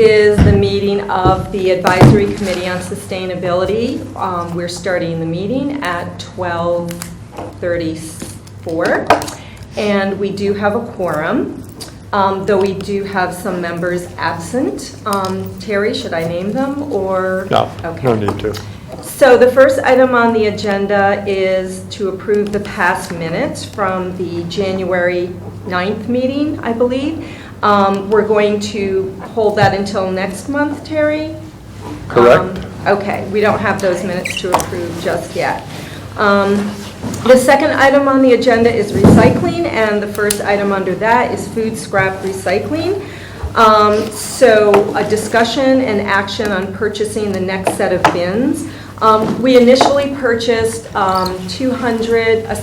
is the meeting of the Advisory Committee on Sustainability. We're starting the meeting at 12:34, and we do have a quorum, though we do have some members absent. Terry, should I name them, or? No, okay. No need to. So the first item on the agenda is to approve the past minutes from the January 9th meeting, I believe. We're going to hold that until next month, Terry? Correct. Okay, we don't have those minutes to approve just yet. The second item on the agenda is recycling, and the first item under that is food scrap recycling. So a discussion and action on purchasing the next set of bins. We initially purchased a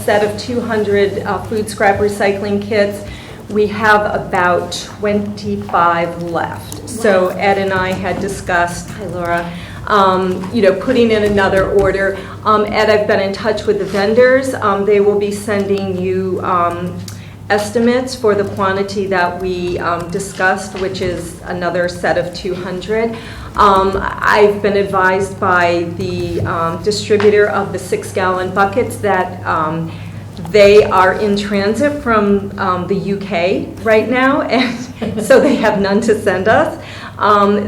set of 200 food scrap recycling kits. We have about 25 left. So Ed and I had discussed, hi Laura, putting in another order. Ed, I've been in touch with the vendors. They will be sending you estimates for the quantity that we discussed, which is another set of 200. I've been advised by the distributor of the 6-gallon buckets that they are in transit from the UK right now, and so they have none to send us.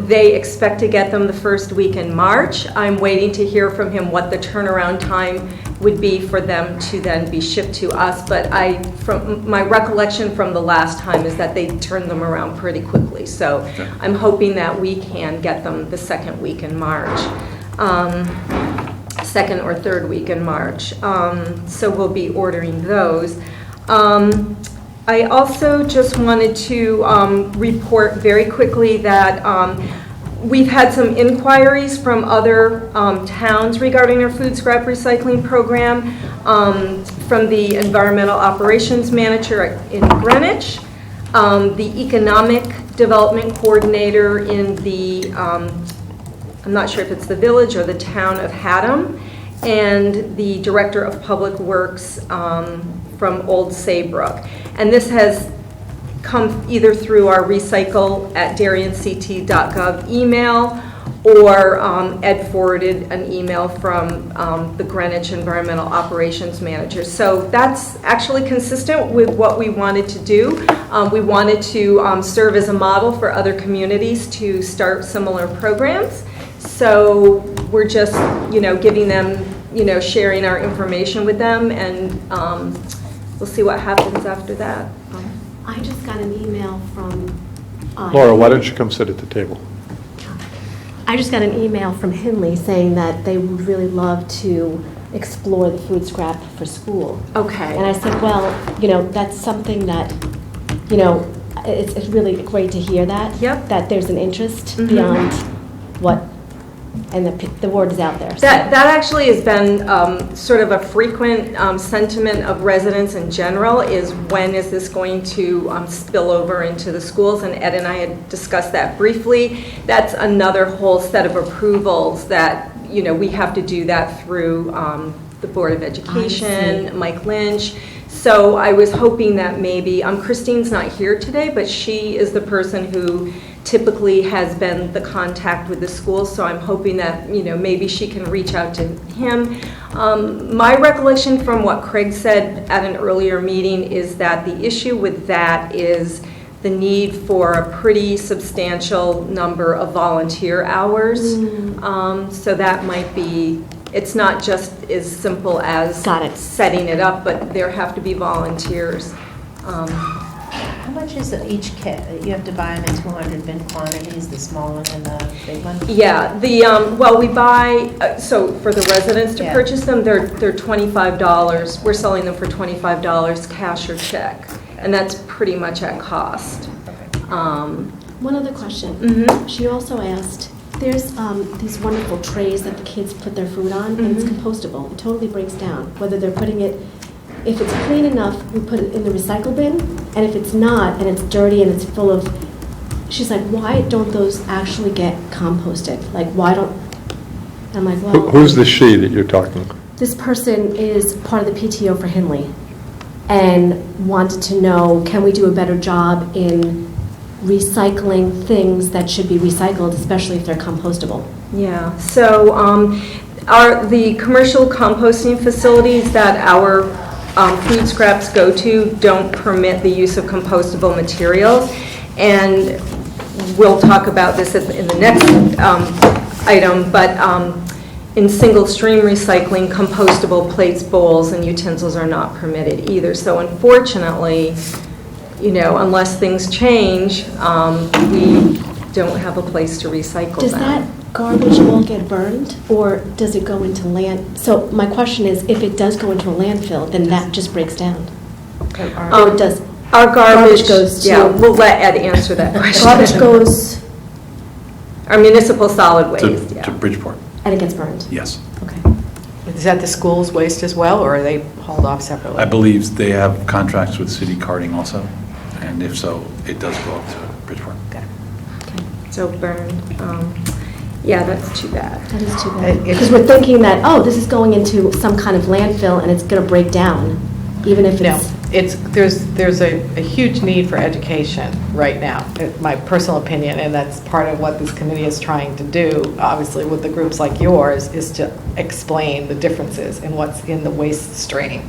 They expect to get them the first week in March. I'm waiting to hear from him what the turnaround time would be for them to then be shipped to us, but from my recollection from the last time is that they turned them around pretty quickly. So I'm hoping that we can get them the second week in March. Second or third week in March. So we'll be ordering those. I also just wanted to report very quickly that we've had some inquiries from other towns regarding our food scrap recycling program, from the Environmental Operations Manager in Greenwich, the Economic Development Coordinator in the I'm not sure if it's the village or the town of Haddam, and the Director of Public Works from Old Saybrook. And this has come either through our recycle@darionct.gov email, or Ed forwarded an email from the Greenwich Environmental Operations Manager. So that's actually consistent with what we wanted to do. We wanted to serve as a model for other communities to start similar programs. So we're just, giving them, sharing our information with them, and we'll see what happens after that. I just got an email from... Laura, why don't you come sit at the table? I just got an email from Henley saying that they would really love to explore the food scrap for school. Okay. And I said, well, that's something that, it's really great to hear that. Yep. That there's an interest beyond what... And the word is out there. So. That actually has been sort of a frequent sentiment of residents in general, is when is this going to spill over into the schools? And Ed and I had discussed that briefly. That's another whole set of approvals that, we have to do that through the Board of Education, Mike Lynch. So I was hoping that maybe, Christine's not here today, but she is the person who typically has been the contact with the school, so I'm hoping that, maybe she can reach out to him. My recollection from what Craig said at an earlier meeting is that the issue with that is the need for a pretty substantial number of volunteer hours. So that might be, it's not just as simple as setting it up, but there have to be volunteers. How much is each kit? You have to buy them in 200 bin quantities, the small one and the big one? Yeah, we buy, so for the residents to purchase them, they're $25. We're selling them for $25 cash or check, and that's pretty much at cost. One other question. She also asked, there's these wonderful trays that the kids put their food on, and it's compostable. It totally breaks down, whether they're putting it... If it's clean enough, we put it in the recycle bin, and if it's not, and it's dirty and it's full of... She's like, why don't those actually get composted? Like, why don't... I'm like, well... Who's the she that you're talking about? This person is part of the PTO for Henley and wanted to know, can we do a better job in recycling things that should be recycled, especially if they're compostable? Yeah, so the commercial composting facilities that our food scraps go to don't permit the use of compostable materials. And we'll talk about this in the next item, but in single stream recycling, compostable plates, bowls, and utensils are not permitted either. So unfortunately, unless things change, we don't have a place to recycle Does them. that garbage all get burned, or does it go into land? So my question is, if it does go into a landfill, then that just breaks down? Or it does? Our garbage goes to... Yeah, we'll let Ed answer that question. Garbage goes... Our municipal solid waste, To yeah. Bridgeport, And it gets burned? yes. Okay. Is that the school's waste as well, or are they hauled off separately? I believe they have contracts with city carting also, and if so, it does go up to Bridgeport. Okay. So burned. Yeah, that's too bad. That is too It- bad. it's- Because we're thinking that, oh, this is going into some kind of landfill and it's going to break down, even if No, it's... there's a huge need for education right now, my personal opinion, and that's part of what this committee is trying to do, obviously with the groups like yours, is to explain the differences in what's in the waste stream,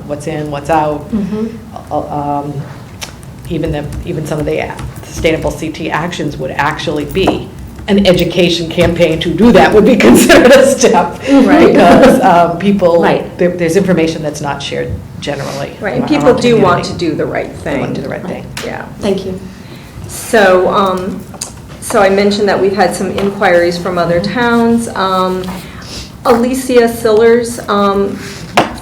what's in, what's out. Even some of the sustainable CT actions would actually be an education campaign. To do that would be considered a step. Right. Because people, Right. there's information that's not shared generally. Right, and around people the do want community. to do the right They thing. want to do the right thing. Yeah. Thank you. So, so I mentioned that we've had some inquiries from other towns. Alicia Sillers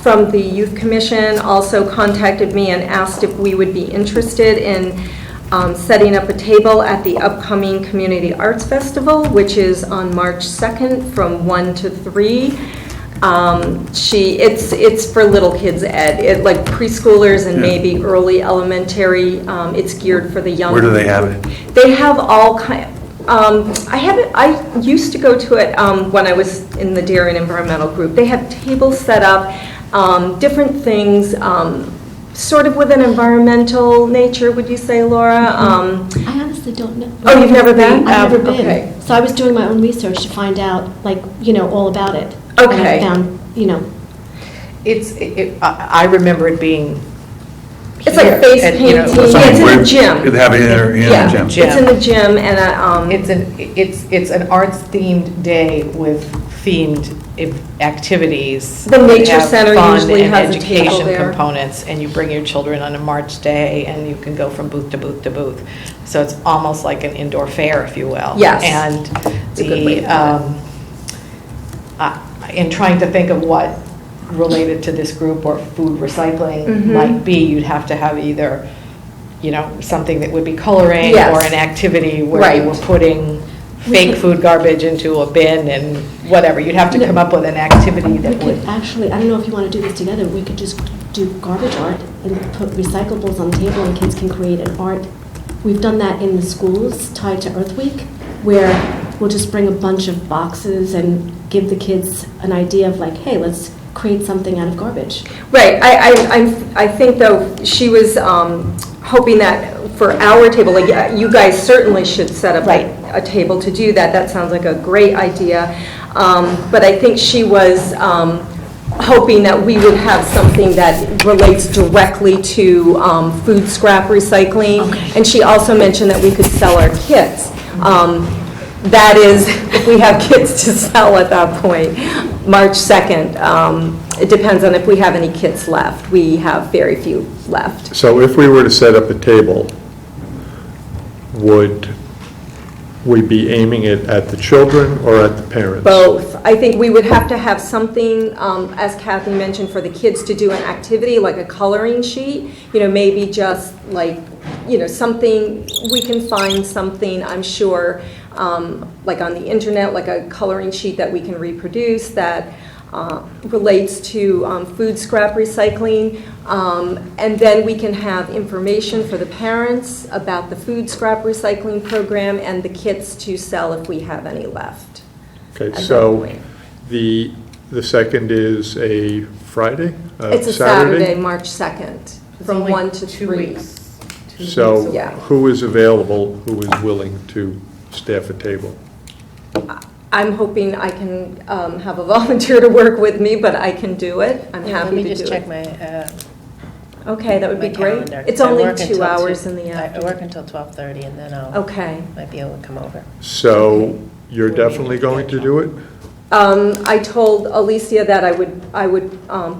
from the Youth Commission also contacted me and asked if we would be interested in setting up a table at the upcoming Community Arts Festival, which is on March 2nd from 1 to 3. It's for little kids, Ed, like preschoolers and Yeah. maybe early elementary. It's geared for the young. Where do they have it? They have all kind. I used to go to it when I was in the Dairy and Environmental Group. They have tables set up, different things, sort of with an environmental nature, would you say, Laura? I honestly don't know. Oh, you've never been? I've never been. Okay. So I was doing my own research to find out, like, all about it. Okay. And I found, I remember it being. It's like face here, painting. and, Yeah, it's in Where the gym. They have it in Yeah, the gym. it's in the gym, and It's an arts-themed day with themed activities. The Nature that have Center fun usually and has a table education there. components, and you bring your children on a March day, and you can go from booth to booth to booth. So it's almost like an indoor fair, if you will. Yes. And It's a good way to put in trying to think of what related to this group or food recycling Mhm. might be, you'd have to have either, something that would be coloring Yes. or an activity where you Right. were putting fake food garbage into a bin and whatever. You'd have to come up with an activity we that could would. actually, I don't know if you want to do this together, we could just do garbage art and put recyclables on the table and kids can create an art. We've done that in the schools tied to Earth Week, where we'll just bring a bunch of boxes and give the kids an idea of like, hey, let's create something out of garbage. right. I think though she was hoping that for our table, like you guys certainly should set up Right. a table to do that. That sounds like a great idea. But I think she was hoping that we would have something that relates directly to food scrap recycling. Okay. And she also mentioned that we could sell our kits. That is, if we have kits to sell at that point, March 2nd. It depends on if we have any kits left. We have very few left. So if we were to set up a table, would we be aiming it at the children or at the parents? Both. I think we would have to have something, as Kathy mentioned, for the kids to do an activity, like a coloring sheet, maybe just like, something, we can find something, I'm sure, like on the internet, like a coloring sheet that we can reproduce that relates to food scrap recycling. And then we can have information for the parents about the food scrap recycling program and the kits to sell if we have any left. Okay, at that so point. the second is a Friday? It's a Saturday, March 2nd, from 1 to 3. So Yeah. who is available, who is willing to staff a table? I'm hoping I can have a volunteer to work with me, but I can do it. I'm Yeah, happy to do it. Let me just check my Okay, that would be my great. calendar, It's 'cause I only work 2 until hours in the I afternoon. work until 12:30, and then Okay. might be able to come over. So you're definitely going to do it? I told Alicia that I would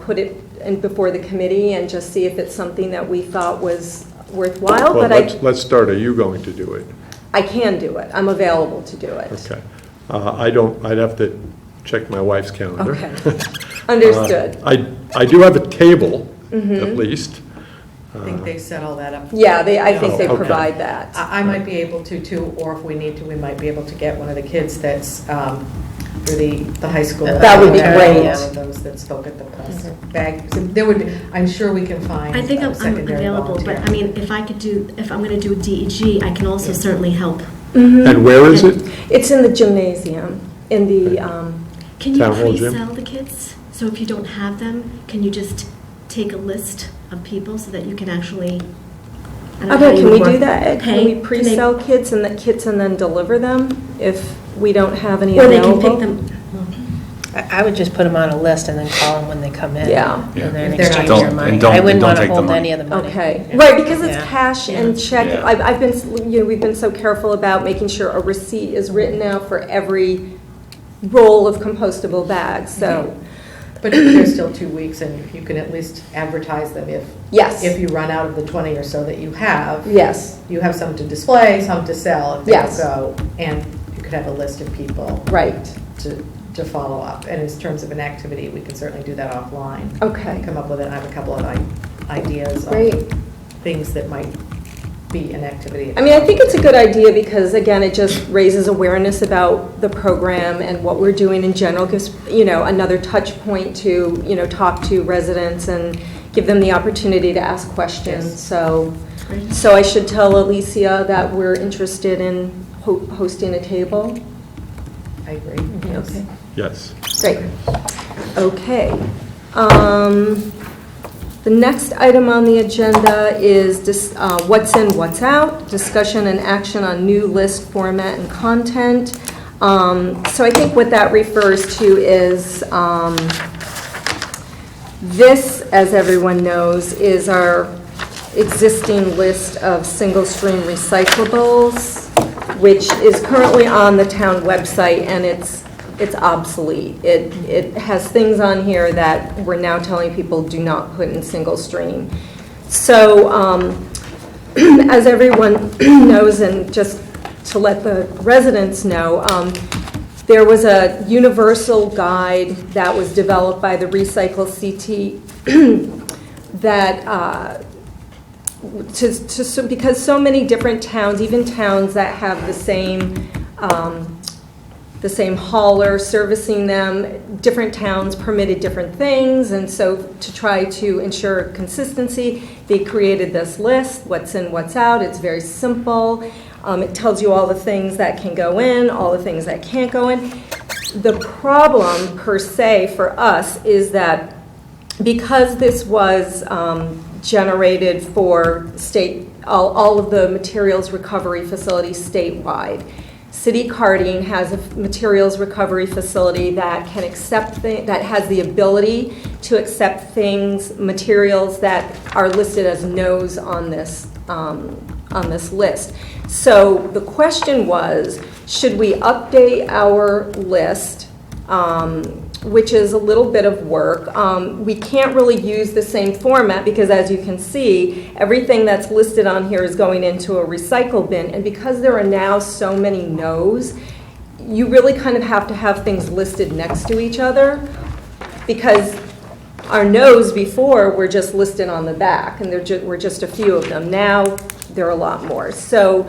put it in before the committee and just see if it's something that we thought was worthwhile, Well, but let's start. Are you going to do it? I can do it. I'm available to do it. Okay. I'd have to check my wife's calendar. Okay. Understood. I do have a table, at least. I think they set all that up. Yeah, I think they Okay. provide that. I might be able to too, or if we need to, we might be able to get one of the kids that's for the high school. That would be great. One of those that spoke at the press bag. So there would, I'm sure we can find I think a I'm secondary available, but volunteer. I mean, if I'm going to do DEG, I can also certainly help. And where is it? It's in the gymnasium, in the, Can you Town hall gym? pre-sell the kits? So if you don't have them, can you just take a list of people so that you can actually? I don't know how okay, you can we work. do that? Ed? Can Pay? we Can they- pre-sell kits and then deliver them if we don't have any Or they available? can pick them. I would just put them on a list and then call them when they come in. Yeah. Yeah. And then If they're not exchange Don't- your and money. don't- I and wouldn't don't want to take the hold money. any of the money. Okay, Yeah. right, because it's Yeah. cash and check. Yeah. I've been, we've been so careful about making sure a receipt is written out for every roll of compostable bags, so, But there's still 2 weeks, and you can at least advertise them yes, if you run out of the 20 or so that you have. yes, You have some to display, some to sell if they Yes. go, and you could have a list of people right, to follow up. And in terms of an activity, we can certainly do that offline. okay, Come up with it. I have a couple of ideas great. of things that might be an activity. I mean, I think it's a good idea because, again, it just raises awareness about the program and what we're doing in general, gives, another touch point to, talk to residents and give them the opportunity to ask questions. Yes. So I should tell Alicia that we're interested in hosting a table? I agree. Yes. Okay. Yes. Great. Okay. The next item on the agenda is what's in, what's out, discussion and action on new list format and content. So I think what that refers to is this, as everyone knows, is our existing list of single-stream recyclables, which is currently on the town website, and it's obsolete. It has things on here that we're now telling people do not put in single stream. So, as everyone knows, and just to let the residents know, there was a universal guide that was developed by the Recycle CT that because so many different towns, even towns that have the same hauler servicing them, different towns permitted different things, and so to try to ensure consistency, they created this list, what's in, what's out. It's very simple. It tells you all the things that can go in, all the things that can't go in. The problem, per se, for us is that because this was generated for all of the materials recovery facilities statewide, City Carting has a materials recovery facility that can accept that has the ability to accept materials that are listed as no's on this list. So the question was, should we update our list, which is a little bit of work. We can't really use the same format because, as you can see, everything that's listed on here is going into a recycle bin, and because there are now so many no's, you really kind of have to have things listed next to each other, because our no's before were just listed on the back, and there were just a few of them. Now there are a lot more. So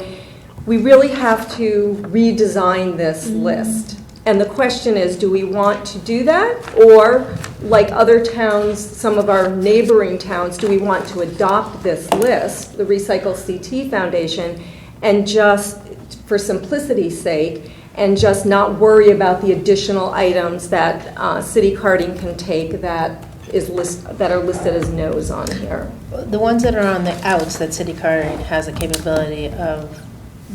we really have to redesign this list. And the question is, do we want to do that? Or, like other towns, some of our neighboring towns, do we want to adopt this list, the Recycle CT Foundation, and just, for simplicity's sake, and just not worry about the additional items that City Carting can take that that are listed as no's on here. The ones that are on the outs that city carding has the capability of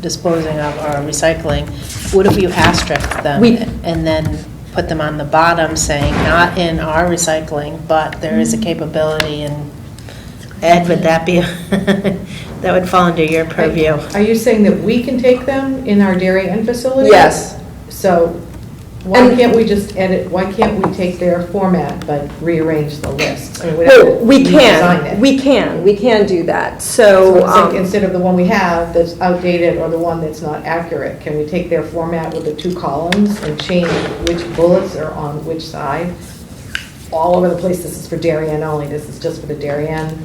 disposing of or recycling, what if you asterisk them and then put them on the bottom saying, not in our recycling, but there is a capability in, Ed, would that be, that would fall under your purview? Are you saying that we can take them in our Darien facility? Yes. So why can't we just edit, why can't we take their format but rearrange the list? I mean, we'd have to Well, we redesign it. we can do that, So so. it's like, instead of the one we have that's outdated or the one that's not accurate, can we take their format with the 2 columns and change which bullets are on which side? All over the place, this is for Darien only, this is just for the Darien.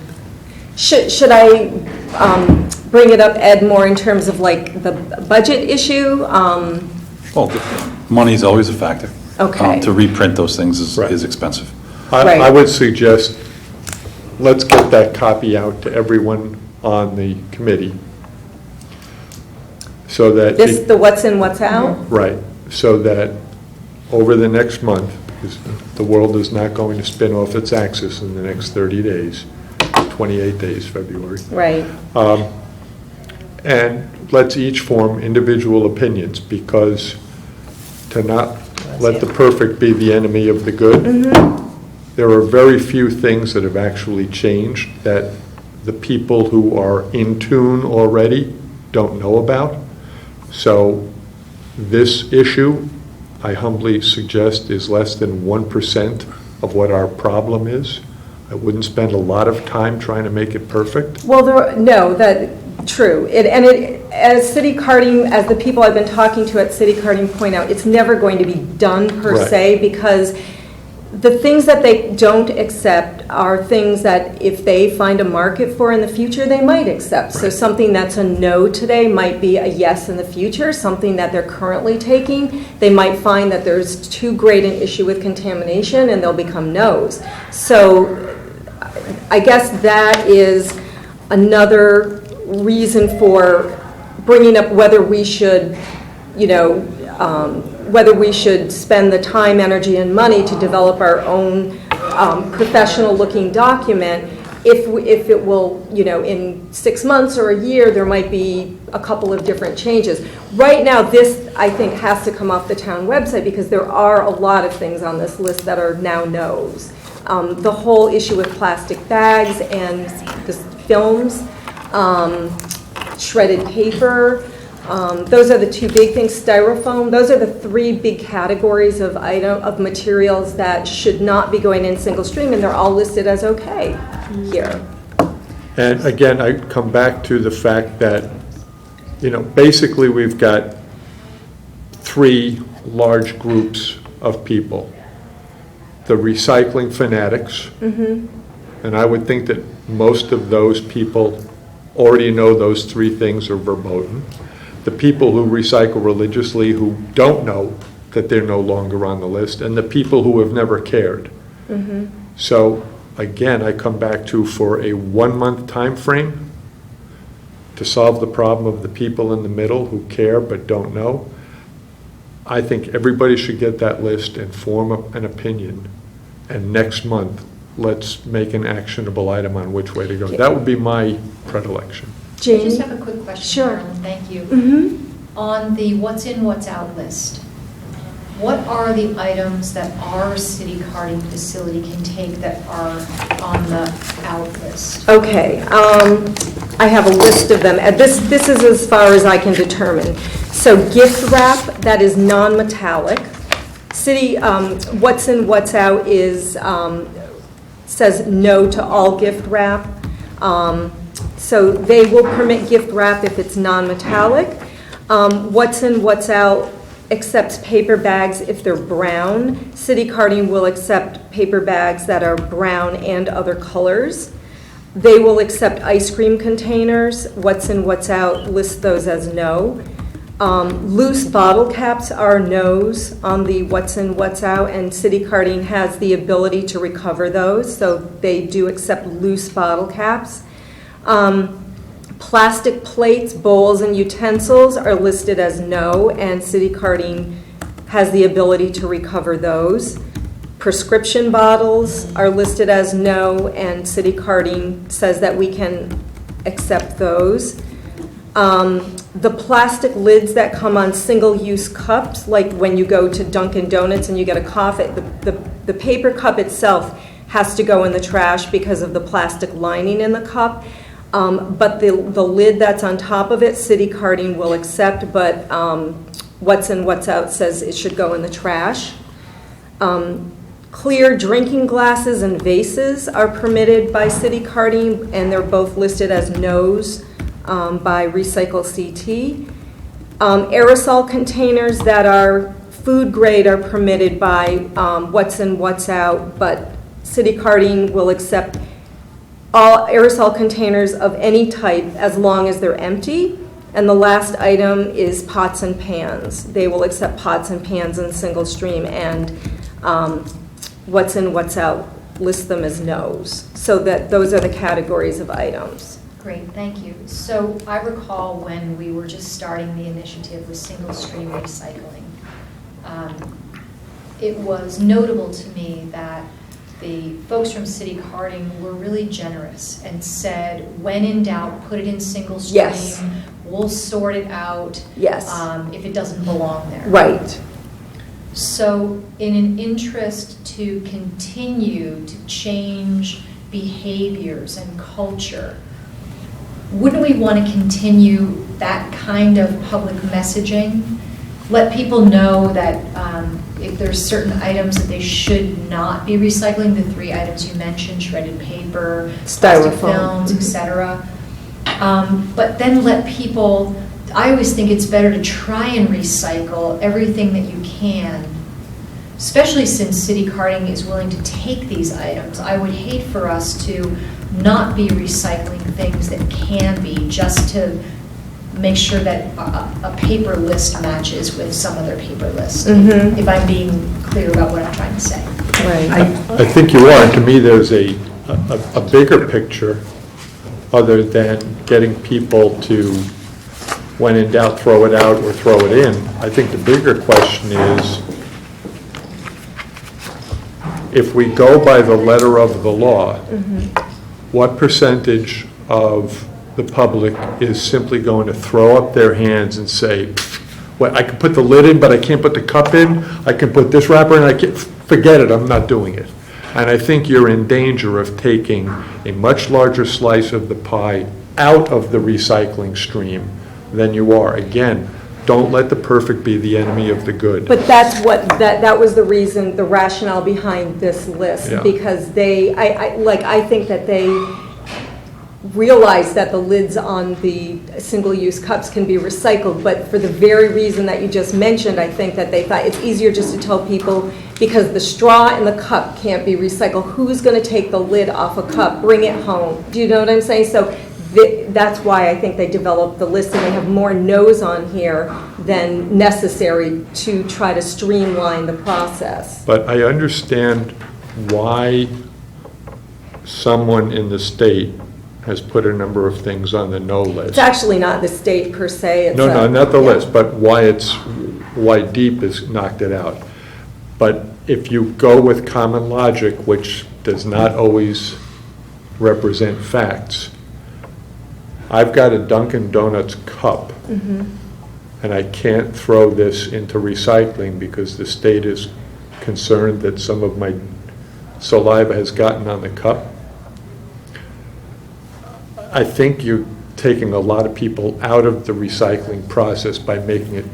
Should I bring it up, Ed, more in terms of like the budget issue? Well, money's always a factor. Okay. To reprint those things Right. is expensive. Right. I would suggest, let's get that copy out to everyone on the committee, so that. The what's in, what's out? Right, so that over the next month, because the world is not going to spin off its axis in the next 30 days, 28 days, February. Right. And let's each form individual opinions, because to not let the perfect be the enemy of the good. There are very few things that have actually changed that the people who are in tune already don't know about. So this issue, I humbly suggest, is less than 1% of what our problem is. I wouldn't spend a lot of time trying to make it perfect. Well, true. As city carding, as the people I've been talking to at city carding point out, it's never going to be done per Right. se, because the things that they don't accept are things that if they find a market for in the future, they might accept. So something that's a no today might be a yes in the future. Something that they're currently taking, they might find that there's too great an issue with contamination and they'll become no's. So I guess that is another reason for bringing up whether we should, whether we should spend the time, energy, and money to develop our own professional-looking document. If it will, in 6 months or a year, there might be a couple of different changes. Right now, this, I think, has to come off the town website, because there are a lot of things on this list that are now no's. The whole issue with plastic bags and the films, shredded paper, those are the 2 big things. Styrofoam, those are the 3 big categories of materials that should not be going in single stream, and they're all listed as okay here. And again, I come back to the fact that, basically we've got 3 large groups of people. The recycling fanatics, and I would think that most of those people already know those 3 things are verboten. The people who recycle religiously who don't know that they're no longer on the list, and the people who have never cared. So again, I come back to, for a 1-month time frame to solve the problem of the people in the middle who care but don't know, I think everybody should get that list and form an opinion. And next month, let's make an actionable item on which way to go. That would be my predilection. I Jane? just have a quick question, Sure. Carolyn, thank you. Mm-hmm. On the what's in, what's out list, what are the items that our city carding facility can take that are on the out list? Okay, I have a list of them. This is as far as I can determine. So gift wrap, that is non-metallic. City, what's in, what's out says no to all gift wrap. So they will permit gift wrap if it's non-metallic. What's in, what's out accepts paper bags if they're brown. City carding will accept paper bags that are brown and other colors. They will accept ice cream containers. What's in, what's out, list those as no. Loose bottle caps are no's on the what's in, what's out, and city carding has the ability to recover those, so they do accept loose bottle caps. Plastic plates, bowls, and utensils are listed as no, and city carding has the ability to recover those. prescription bottles are listed as no, and city carding says that we can accept those. The plastic lids that come on single-use cups, like when you go to Dunkin' Donuts and you get a coffee, the paper cup itself has to go in the trash because of the plastic lining in the cup. But the lid that's on top of it, city carding will accept, but what's in, what's out says it should go in the trash. Clear drinking glasses and vases are permitted by city carding, and they're both listed as no's by Recycle CT. Aerosol containers that are food grade are permitted by what's in, what's out, but city carding will accept all aerosol containers of any type as long as they're empty. And the last item is pots and pans. They will accept pots and pans in single stream, and what's in, what's out, list them as no's. So that those are the categories of items. Great, thank you. So I recall when we were just starting the initiative with single stream recycling, it was notable to me that the folks from City Carding were really generous and said, when in doubt, put it in single stream. Yes. We'll sort it out. Yes. If it doesn't belong there. Right. So in an interest to continue to change behaviors and culture, wouldn't we want to continue that kind of public messaging? Let people know that if there's certain items that they should not be recycling, the 3 items you mentioned, shredded paper, plastic films, etc. But then let people, I always think it's better to try and recycle everything that you can, especially since City Carding is willing to take these items. I would hate for us to not be recycling things that can be, just to make sure that a paper list matches with some other paper list, if I'm being clear about what I'm trying to say. Right. I think you are. To me, there's a bigger picture other than getting people to, when in doubt, throw it out or throw it in. I think the bigger question is, if we go by the letter of the law, what percentage of the public is simply going to throw up their hands and say, well, I can put the lid in, but I can't put the cup in, I can put this wrapper in, I can't, forget it, I'm not doing it. And I think you're in danger of taking a much larger slice of the pie out of the recycling stream than you are. Again, don't let the perfect be the enemy of the good. But that's what, that was the reason, the rationale behind this list, Yeah. because I think that they realize that the lids on the single-use cups can be recycled, but for the very reason that you just mentioned, I think that they thought it's easier just to tell people, because the straw in the cup can't be recycled, who's going to take the lid off a cup, bring it home? Do you know what I'm saying? So that's why I think they developed the list, and they have more no's on here than necessary to try to streamline the process. But I understand why someone in the state has put a number of things on the no list. It's actually not the state per se. It's No, not the yeah. list, but why DEEP has knocked it out. But if you go with common logic, which does not always represent facts, I've got a Dunkin' Donuts cup, and I can't throw this into recycling because the state is concerned that some of my saliva has gotten on the cup. I think you're taking a lot of people out of the recycling process by making it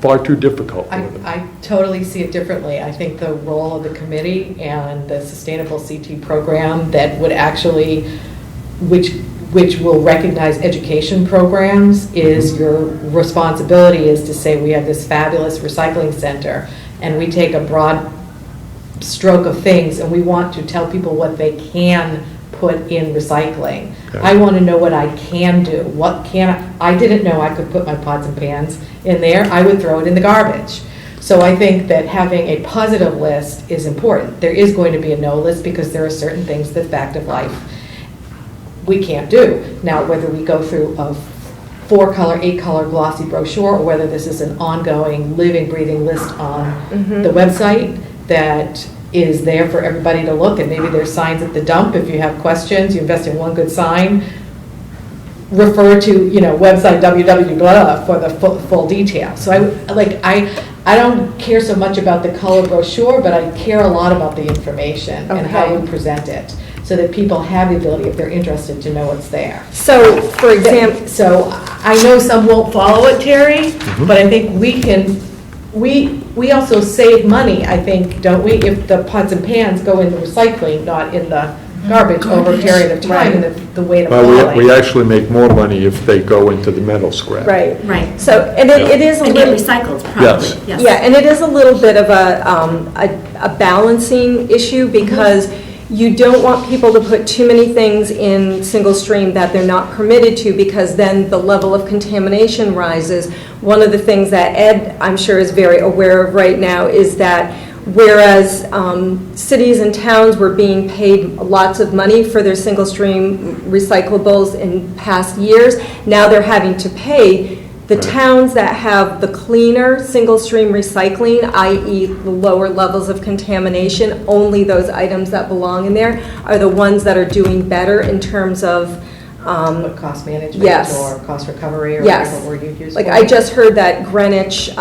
far too difficult for them. I totally see it differently. I think the role of the committee and the Sustainable CT program that would actually, which will recognize education programs, is your responsibility is to say, we have this fabulous recycling center, and we take a broad stroke of things, and we want to tell people what they can put in recycling. Yeah. I want to know what I can do. What can I didn't know I could put my pots and pans in there. I would throw it in the garbage. So I think that having a positive list is important. There is going to be a no list because there are certain things that fact of life we can't do. Now, whether we go through a 4-color, 8-color glossy brochure, or whether this is an ongoing living, breathing list on the website that is there for everybody to look, and maybe there's signs at the dump. If you have questions, you invest in one good sign, refer to, website www for the full detail. So I don't care so much about the color brochure, but I care a lot about the information and how Okay. we present it, so that people have the ability, if they're interested, to know what's there. So, for example, So I know some won't follow it, Terry, but I think we can, we also save money, I think, don't we, if the pots and pans go in the recycling, not in the garbage over a period of time, and the weight of Well, hauling. we actually make more money if they go into the metal scrap. right. Right. So, and it is a And get little. recycled, probably, Yes. yes. Yeah, and it is a little bit of a balancing issue, because you don't want people to put too many things in single stream that they're not permitted to, because then the level of contamination rises. One of the things that Ed, I'm sure, is very aware of right now is that whereas cities and towns were being paid lots of money for their single stream recyclables in past years, now they're having to pay the towns that have the cleaner single-stream recycling, i.e. the lower levels of contamination, only those items that belong in there are the ones that are doing better in terms of, What, cost management Yes. or cost recovery, or Yes. whatever word you use. like for I it? just heard that Greenwich,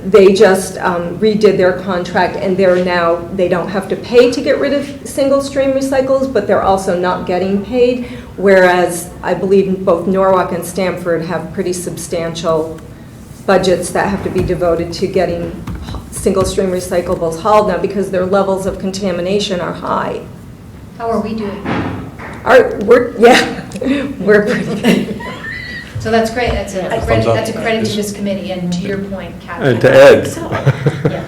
they just redid their contract, and they don't have to pay to get rid of single-stream recycles, but they're also not getting paid, whereas I believe both Norwalk and Stamford have pretty substantial budgets that have to be devoted to getting single-stream recyclables hauled now, because their levels of contamination are high. How are we doing? We're pretty good. So that's great, that's a Thumbs credit, up. that's a credit to this committee, and to your point, Kathy. And to Ed. Yeah.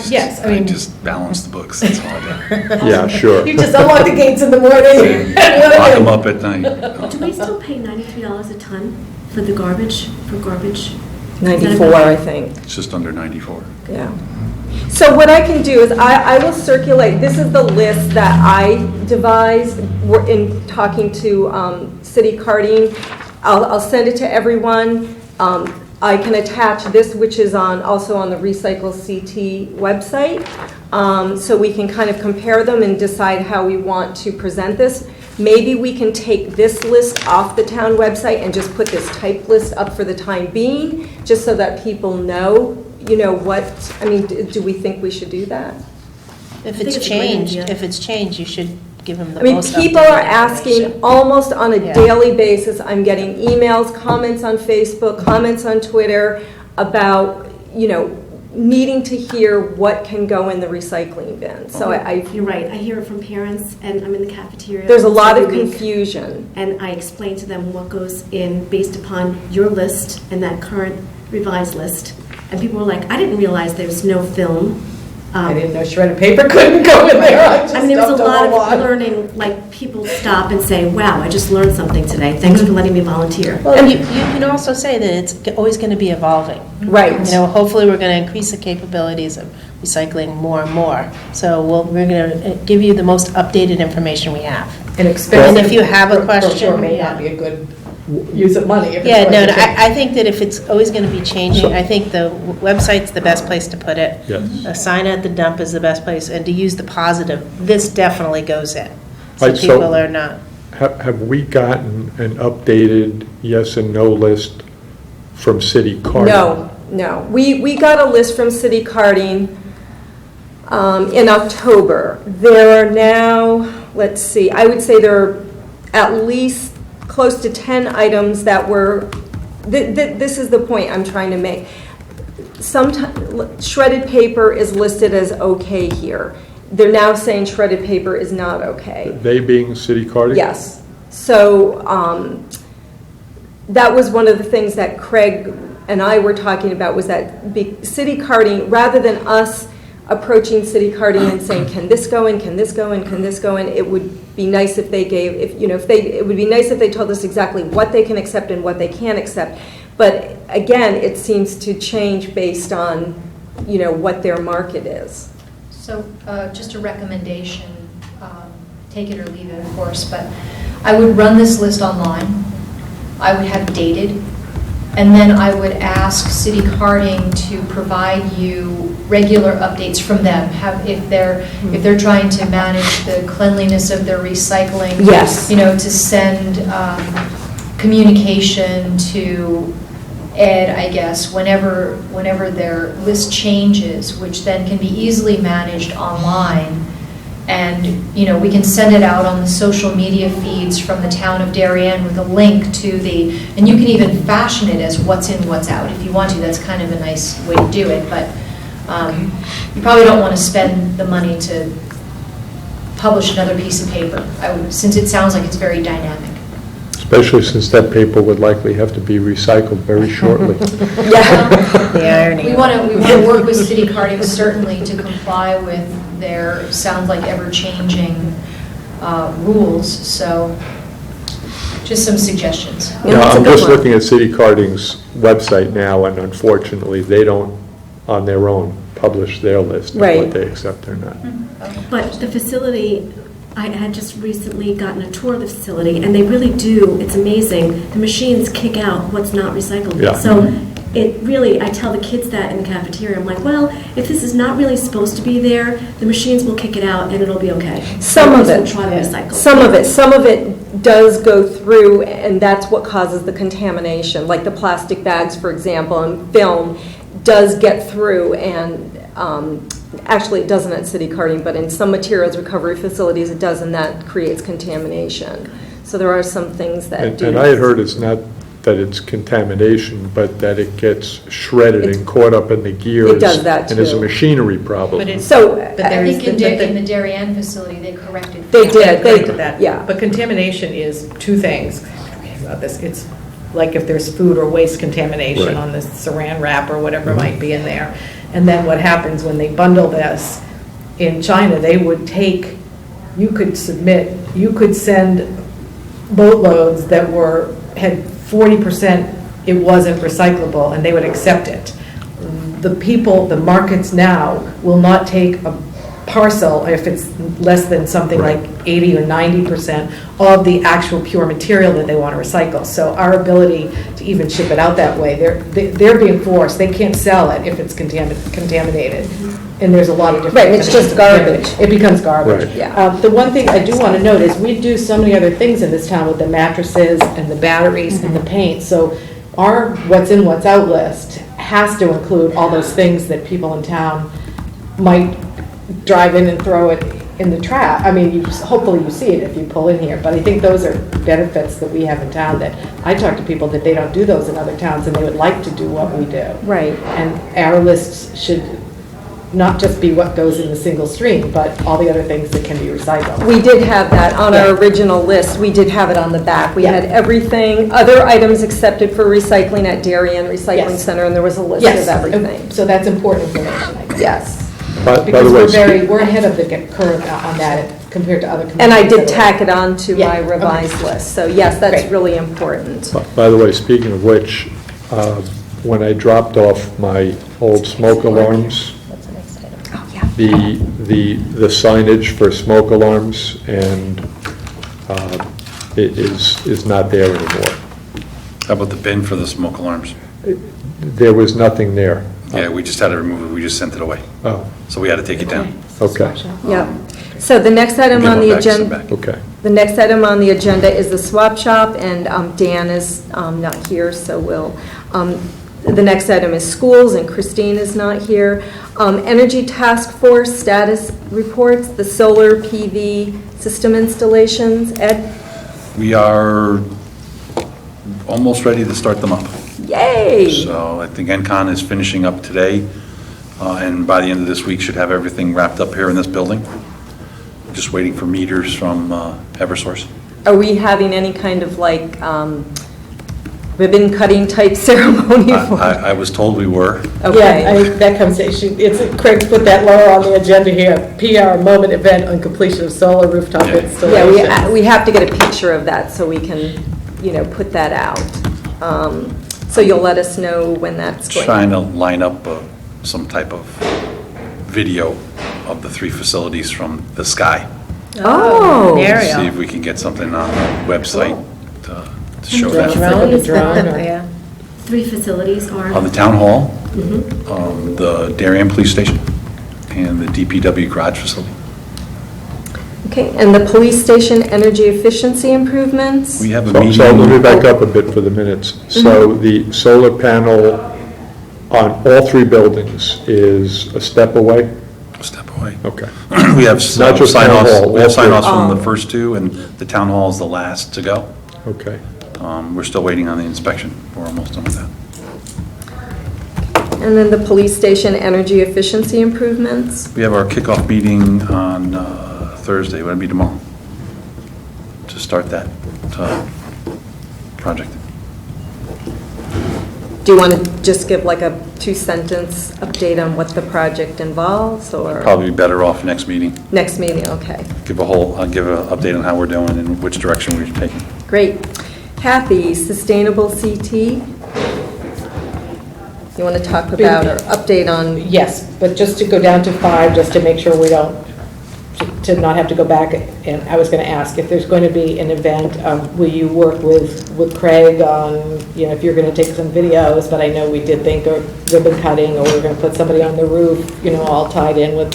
Yes, I I mean, just balance the books, that's all I Yeah, sure. you just unlock the gates in the morning. do. Lock them up at night. Do we still pay $93 a ton for the garbage, 94, I think. It's just under 94. Yeah. So what I can do is I will circulate, this is the list that I devised in talking to City Carding. I'll send it to everyone. I can attach this, which is also on the Recycle CT website, so we can kind of compare them and decide how we want to present this. Maybe we can take this list off the town website and just put this type list up for the time being, just so that people know, do we think we should do that? If think it's it's a great changed, idea. you should give them the I mean, most people updated are asking information. almost on a Yeah. daily basis. I'm getting emails, comments on Facebook, comments on Twitter about, needing to hear what can go in the recycling bin. So You're right, I hear it from parents, and I'm in the cafeteria. there's a lot of every week, confusion. And I explain to them what goes in based upon your list and that current revised list. And people were like, I didn't realize there's no film. I didn't know shredded paper couldn't go in there. I just I mean, there was a dumped lot lot. of learning, like, people stop and say, wow, I just learned something today. Thanks for letting me volunteer. Well, you can also say that it's always going to be evolving. Right. Hopefully, we're going to increase the capabilities of recycling more and more. So we're going to give you the most updated information we have. An expensive. And if you have a brochure question, may yeah. not be a good use of money. if it's Yeah, going no, to change. I think that if it's always going to be changing, So- I think the website's the best place to put it. Yes. A sign at the dump is the best place, and to use the positive, this definitely goes in. So Right, so- people are not. Have we gotten an updated yes and no list from City Carding? No. We got a list from City Carding in October. There are now, let's see, I would say there are at least close to 10 items that were, this is the point I'm trying to make. Shredded paper is listed as okay here. They're now saying shredded paper is not okay. They being City Carding? Yes. So that was one of the things that Craig and I were talking about, was that City Carding, rather than us approaching City Carding and saying, can this go in, can this go in, can this go in, it would be nice if they gave, it would be nice if they told us exactly what they can accept and what they can't accept. But again, it seems to change based on, what their market is. So just a recommendation, take it or leave it, of course, but I would run this list online. I would have dated And then I would ask City Carding to provide you regular updates from them. If they're trying to manage the cleanliness of their recycling. Yes. To send communication to Ed, I guess, whenever their list changes, which then can be easily managed online. And, we can send it out on the social media feeds from the town of Darien with a link to and you can even fashion it as what's in, what's out if you want to. That's kind of a nice way to do it, but you probably don't want to spend the money to publish another piece of paper, since it sounds like it's very dynamic. Especially since that paper would likely have to be recycled very shortly. The irony. We want to work with City Carding certainly to comply with their, sounds like ever-changing rules, so just some suggestions. Yeah, that's a I'm good just one. looking at City Carding's website now, and unfortunately, they don't, on their own, publish their list of Right. what they accept or not. But the facility, I had just recently gotten a tour of the facility, and they really do, it's amazing. The machines kick out what's not recyclable. Yeah. So it really, I tell the kids that in the cafeteria, I'm like, well, if this is not really supposed to be there, the machines will kick it out and it'll be okay. Some of We'll it. try to recycle. Some of it does go through, and that's what causes the contamination. Like the plastic bags, for example, and film does get through, and actually it doesn't at City Carding, but in some materials recovery facilities it does, and that creates contamination. So there are some things that do. And I had heard it's not that it's contamination, but that it gets shredded and caught up in the gears. It does that, And is a too. machinery problem. But it's, So, but I there is, think the- in the Darien facility, they corrected. They that. did. They- corrected that. yeah. But contamination is two things. I'm reading about this. It's like if there's food or waste contamination Right. on the saran wrap or whatever Mhm. might be in there. And then what happens when they bundle this, in China, they would take, you could send boatloads that had 40%, it wasn't recyclable, and they would accept it. The markets now will not take a parcel if it's less than something Right. like 80 or 90% of the actual pure material that they want to recycle. So our ability to even ship it out that way, they're being forced, they can't sell it if it's contaminated. And there's a lot of different. Right, it's just garbage. It becomes garbage. Right. Yeah. The one thing I do want to note is we do so many other things in this town with the mattresses and the batteries and the paint. So our what's in, what's out list has to include all those things that people in town might drive in and throw it in the trash. I mean, hopefully you see it if you pull in here, but I think those are benefits that we have in town that I talk to people that they don't do those in other towns and they would like to do what we do. Right. And our list should not just be what goes in the single stream, but all the other things that can be recycled. We did have that on our Yeah. original list. We did have it on the back. We Yeah. had everything, other items accepted for recycling at Darien Recycling Yes. Center, and there was a list Yes, of everything. so that's important information, I think. Yes. By the Because way, we're ahead of the curve on that compared to other communities. And I did that are- tack it on to Yeah, my okay. revised list. So yes, that's Great. really important. by the way, speaking of which, when I dropped off my old smoke alarms, That's the next item. Oh, yeah. the signage for smoke alarms, and it is not there anymore. How about the bin for the smoke alarms? There was nothing there. Yeah, we just had to remove it, we just sent it away. Oh, So we had to take it down. okay, Yeah. So the next item Give on one the back, send agenda. back. okay. The next item on the agenda is the swap shop, and Dan is not here, so the next item is schools, and Christine is not here. Energy Task Force status reports, the solar PV system installations. Ed? We are almost ready to start them up. Yay! So I think NCON is finishing up today, and by the end of this week should have everything wrapped up here in this building. Just waiting for meters from Eversource. Are we having any kind of like ribbon cutting type ceremony for? I was told we were. Okay. Yeah, that comes, Craig put that lower on the agenda here, PR moment event on completion of solar rooftop Yeah. installation. Yeah, we have to get a picture of that so we can, put that out. So you'll let us know when that's going. Trying to line up some type of video of the three facilities from the sky. Oh. An aerial. See if we can get something on the website to show that. Drone. Drone or- Yeah. 3 facilities are? The town hall, Mhm. the Darien Police Station, and the DPW garage facility. Okay, and the police station energy efficiency improvements? We have a So meeting. so let me back up a bit for the minutes. So the solar panel on all 3 buildings is a step away? Step away. Okay. We have Not just town sign-offs, hall, we have all three. sign-offs from Oh. the first 2, and the town hall is the last to go. Okay. We're still waiting on the inspection. We're almost done with that. And then the police station energy efficiency improvements? We have our kickoff meeting on Thursday, would it be tomorrow? To start that project. Do you want to just give like a 2-sentence update on what the project involves, or? Probably be better off next meeting. Next meeting, okay. I'll give an update on how we're doing and which direction we're taking. Great. Kathy, sustainable CT? You want to talk about or update on? Yes, but just to go down to 5, just to make sure we don't, to not have to go back, and I was going to ask, if there's going to be an event, will you work with Craig on, if you're going to take some videos, but I know we did think of ribbon cutting, or we're going to put somebody on the roof, all tied in with,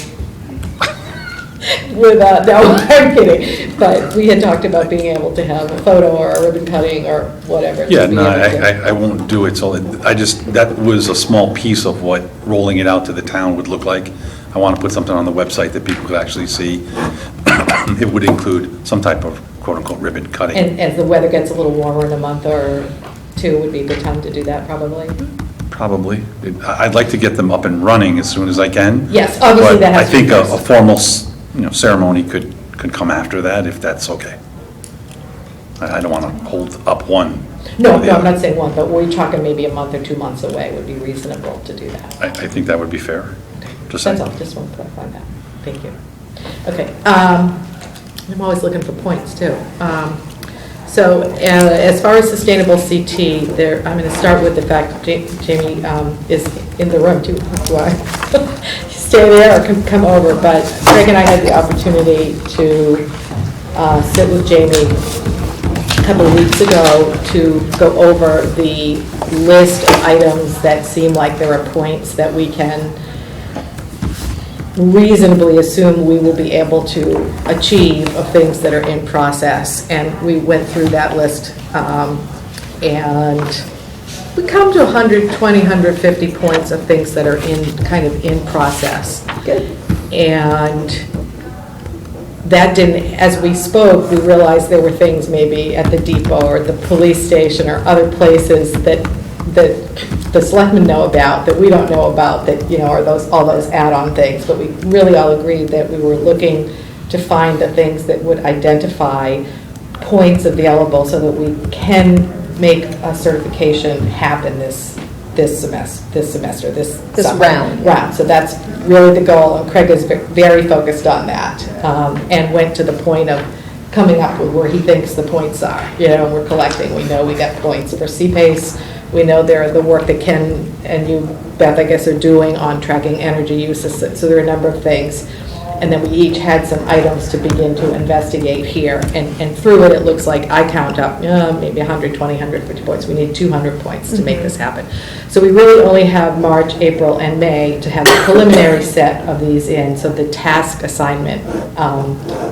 no, I'm kidding, but we had talked about being able to have a photo or a ribbon cutting or whatever. Yeah, to be no, able to- I won't do it, so that was a small piece of what rolling it out to the town would look like. I want to put something on the website that people could actually see. It would include some type of quote-unquote ribbon cutting. And as the weather gets a little warmer in a month or 2, would be a good time to do that, probably? Probably. I'd like to get them up and running as soon as I can. Yes, obviously that has to be But I think a first. formal, ceremony could come after that, if that's okay. I don't want to hold up one. No, or the no, I'm other. not saying 1, but we're talking maybe a month or 2 months away would be reasonable to do that. I think that would be fair. Just That's saying. all, just want to clarify that. Thank you. Okay, I'm always looking for points, too. So as far as sustainable CT, I'm going to start with the fact that Jamie is in the room, too. Do I stay there or come over? But Craig and I had the opportunity to sit with Jamie a couple of weeks ago to go over the list of items that seem like there are points that we can reasonably assume we will be able to achieve of things that are in process. And we went through that list, and we come to 120, 150 points of things that are kind of in process. Good. And that didn't, as we spoke, we realized there were things maybe at the depot or the police station or other places that the selectmen know about, that we don't know about, that, are all those add-on things. But we really all agreed that we were looking to find the things that would identify points available so that we can make a certification happen this semester, this summer. round. So that's really the goal, and Craig is very focused on that, and went to the point of coming up with where he thinks the points are. We're collecting. We know we got points for CPACE. We know the work that Ken and you, Beth, I guess, are doing on tracking energy uses. So there are a number of things. And then we each had some items to begin to investigate here. And through it, it looks like I count up maybe 120, 150 points. We need 200 points to make this happen. So we really only have March, April, and May to have a preliminary set of these in. So the task assignment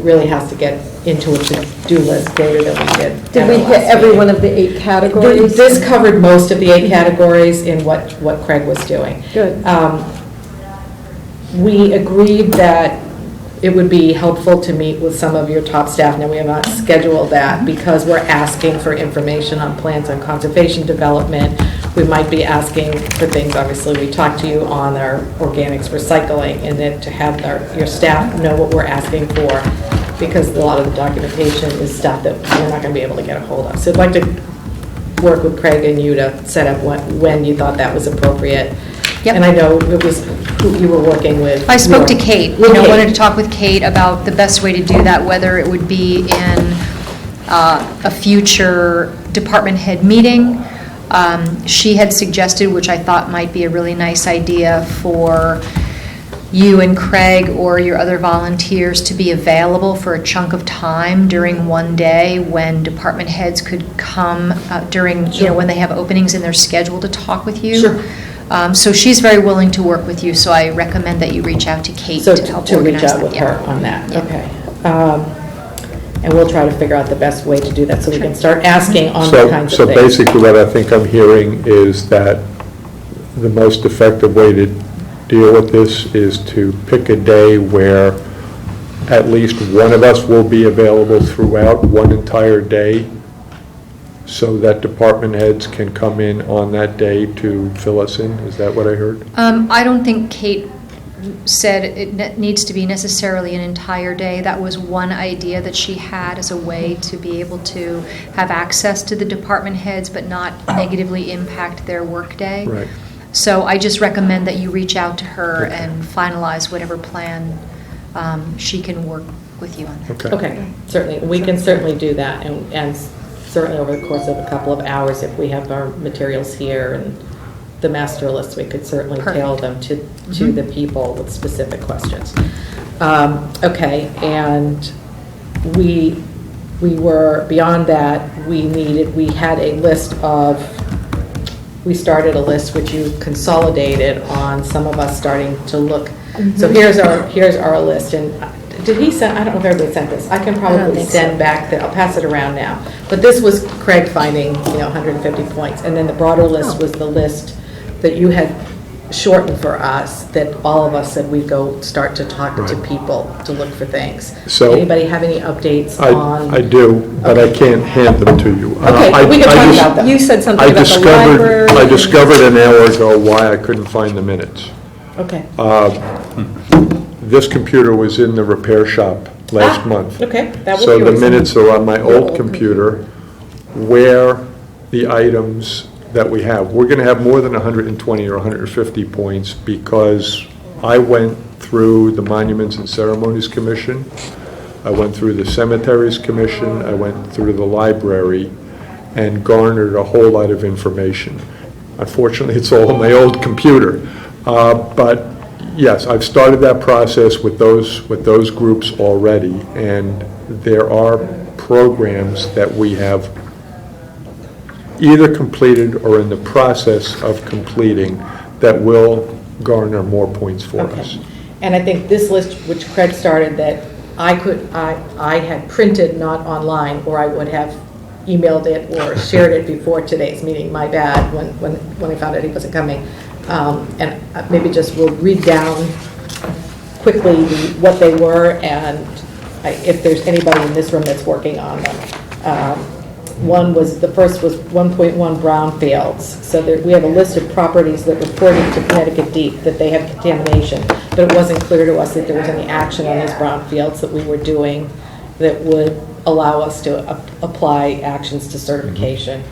really has to get into a to-do list greater than we did. Did we hit every one of the 8 categories? This covered most of the 8 categories in what Craig was doing. Good. We agreed that it would be helpful to meet with some of your top staff. Now, we have not scheduled that because we're asking for information on plans on conservation development. We might be asking for things, obviously, we talked to you on our organics recycling, and then to have your staff know what we're asking for, because a lot of the documentation is stuff that we're not going to be able to get a hold of. So I'd like to work with Craig and you to set up when you thought that was appropriate. Yep. And I know it was who you were working with. I spoke to Kate. With Kate. Wanted to talk with Kate about the best way to do that, whether it would be in a future department head meeting. She had suggested, which I thought might be a really nice idea, for you and Craig or your other volunteers to be available for a chunk of time during one day when department heads could come during, when they have openings in their schedule to talk with you. Sure. So she's very willing to work with you, so I recommend that you reach out to Kate So to help to reach organize out that. with her on that, Yeah. okay. And we'll try to figure out the best way to do that, so we can start asking on the kinds So of things. basically what I think I'm hearing is that the most effective way to deal with this is to pick a day where at least one of us will be available throughout one entire day, so that department heads can come in on that day to fill us in. Is that what I heard? I don't think Kate said it needs to be necessarily an entire day. That was one idea that she had as a way to be able to have access to the department heads but not negatively impact their workday. Right. So I just recommend that you reach out to her and finalize whatever plan she can work with you on that. Okay. Okay, certainly, we can certainly do that, and certainly over the course of a couple of hours, if we have our materials here and the master list, we could certainly tailor them to the people with specific questions. Okay, and we were, beyond that, we had a list of, we started a list which you consolidated on some of us starting to look. So here's our list, and did he send, I don't know if everybody sent this, I can probably send back, I'll pass it around now. But this was Craig finding, 150 points, and then the broader list was the list that you had shortened for us, that all of us said we'd go start to talk to people to look for things. So- Anybody have any updates on? I do, but I can't hand them to you. Okay, we can talk about them. You said something I about the library. I discovered an hour ago why I couldn't find the minutes. Okay. This computer was in the repair shop last month. Okay, that would So be the reason. minutes are on my Your old computer where the items that we have. We're going to have more than 120 or 150 points because I went through the Monuments and Ceremonies Commission, I went through the Cemeteries Commission, I went through the library, and garnered a whole lot of information. Unfortunately, it's all on my old computer. But yes, I've started that process with those groups already, and there are programs that we have either completed or in the process of completing that will garner more points for us. And I think this list, which Craig started, that I had printed, not online, or I would have emailed it or shared it before today's meeting, my bad, when I found out he wasn't coming. And maybe just we'll read down quickly what they were, and if there's anybody in this room that's working on them. The first was 1.1 brownfields. So we have a list of properties that reported to Connecticut Deep that they had contamination, but it wasn't clear to us that there was any action on these brownfields that we were doing that would allow us to apply actions to certification.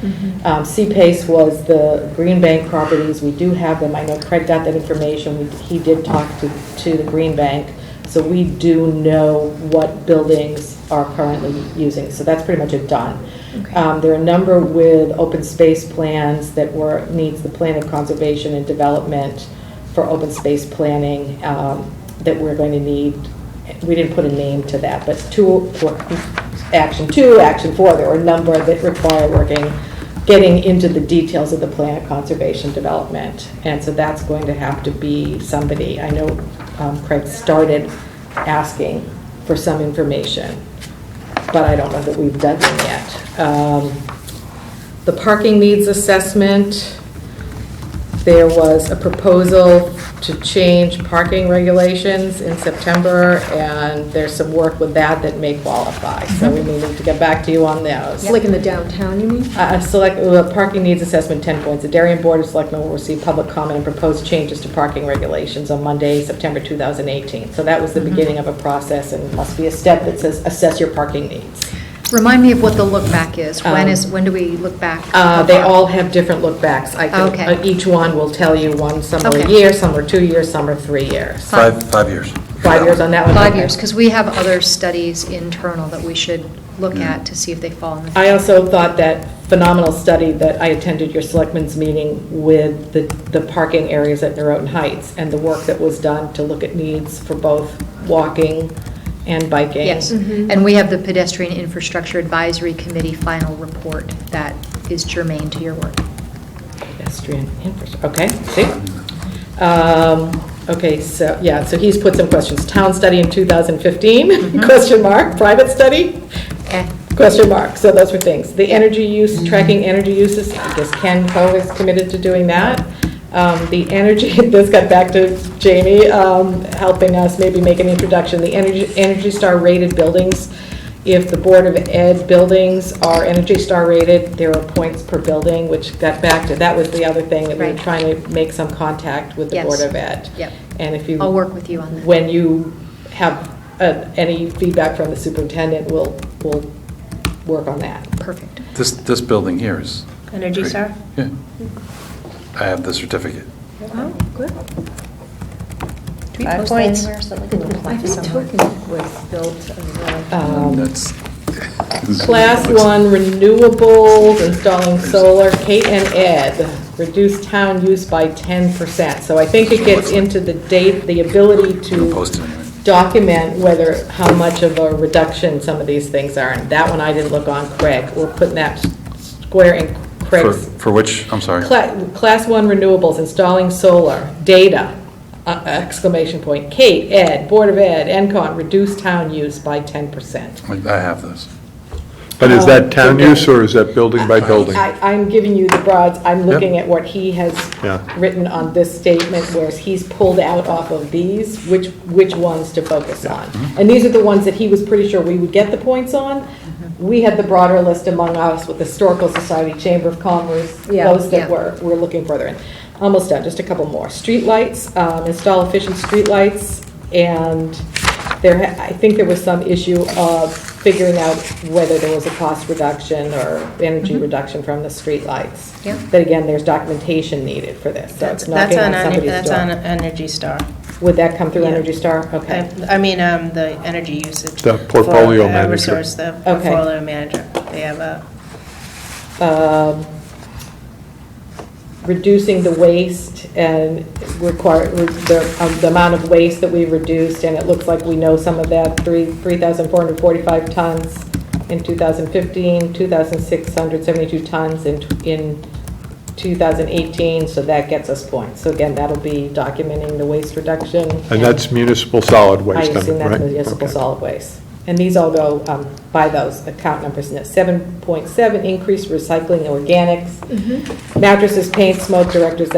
CPACE was the Green Bank properties. We do have them. I know Craig got that information. He did talk to the Green Bank. So we do know what buildings are currently using. So that's pretty much a done. Okay. There are a number with open space plans that needs the plan of conservation and development for open space planning that we're going to need. We didn't put a name to that, but Action 2, Action 4, there are a number that require getting into the details of the plan of conservation development. And so that's going to have to be somebody. I know Craig started asking for some information, but I don't know that we've done them yet. The parking needs assessment, there was a proposal to change parking regulations in September, and there's some work with that may qualify. So we may need to get back to you on those. Like in the downtown, you mean? Parking needs assessment, 10 points. The Darien Board of Selectmen will receive public comment and proposed changes to parking regulations on Monday, September 2018. So that was the beginning of a process, and must be a step that says assess your parking needs. Remind me of what the look back is. When do we look back? They all have different look backs. Okay. Each one will tell you some are a Okay. year, some are 2 years, some are 3 years. 5 years. 5 years on that one? 5 Okay. years, because we have other studies internal that we should look at to see if they fall in the. I also thought that phenomenal study that I attended your selectmen's meeting with the parking areas at Norotan Heights and the work that was done to look at needs for both walking and biking. Yes, and we have the Pedestrian Infrastructure Advisory Committee final report that is germane to your work. Pedestrian infrastructure, okay, see? Okay, so, yeah, so he's put some questions. Town study in 2015, question mark, private study? Question mark, so those were things. The energy use, tracking energy uses, I guess Ken Coe is committed to doing that. The energy, this got back to Jamie, helping us maybe make an introduction. The Energy Star rated buildings, if the Board of Ed buildings are Energy Star rated, there are points per building, which got back to, that was the other thing, that we were Right. trying to make some contact with the Yes. Board of Ed. Yep. And if you. I'll work with you on that. When you have any feedback from the superintendent, we'll work on that. Perfect. This building here is. Energy great. Star? Yeah. I have the certificate. Oh, good. Do we 5 post points. that anywhere so that we can apply I for think somewhere? Tokenic was built as well. That's. Class 1 renewables, installing solar, Kate and Ed, reduce town use by 10%. So I think it gets into the ability We'll to post it anyway. document how much of a reduction some of these things are. And that one I didn't look on Craig. We're putting that square in Craig's. For which, I'm sorry? Class 1 renewables, installing solar, data, exclamation point, Kate, Ed, Board of Ed, NCON, reduce town use by 10%. I have this. But is that town Okay. use, or is that building by building? I'm giving you the broads, I'm looking at what he has Yeah. written on this statement, whereas he's pulled out off of these, which ones to focus on. And these are the ones that he was pretty sure we would get the points on. We had the broader list among us with the Historical Society, Chamber of Commerce, Yeah. those that Yeah. we're looking further in. Almost done, just a couple more. Streetlights, install efficient streetlights, and I think there was some issue of figuring out whether there was a cost reduction or energy reduction from the streetlights. Yeah. But again, there's documentation needed for this, so it's That's knocking on, on somebody's that's on door. Energy Star. Would that come through Yeah. Energy Star? Okay. I mean, the energy usage. The portfolio for manager. Eversource, the portfolio manager. They have a, Reducing the waste and the amount of waste that we reduced, and it looks like we know some of that, 3,445 tons in 2015, 2,672 tons in 2018, so that gets us points. So again, that'll be documenting the waste reduction. And that's municipal solid I waste, assume right? that's municipal Okay. solid waste. And these all go by those account numbers. And 7.7, increased recycling organics. Mattresses, paint, smoke detectors,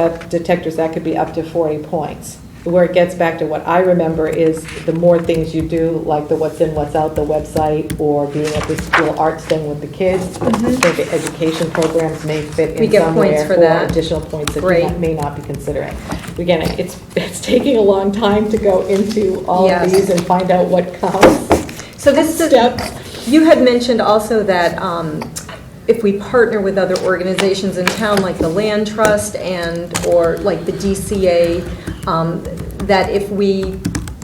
that could be up to 40 points. Where it gets back to what I remember is the more things you do, like the what's in, what's out, the website, or being at the school arts thing with the kids, I think the education programs may fit We in get points somewhere for for that. additional points that Great. you may not be considering. Again, it's taking a long time to go into all of Yes. these and find out what counts. So this is, Steps. you had mentioned also that if we partner with other organizations in town, like the Land Trust or like the DCA, that if we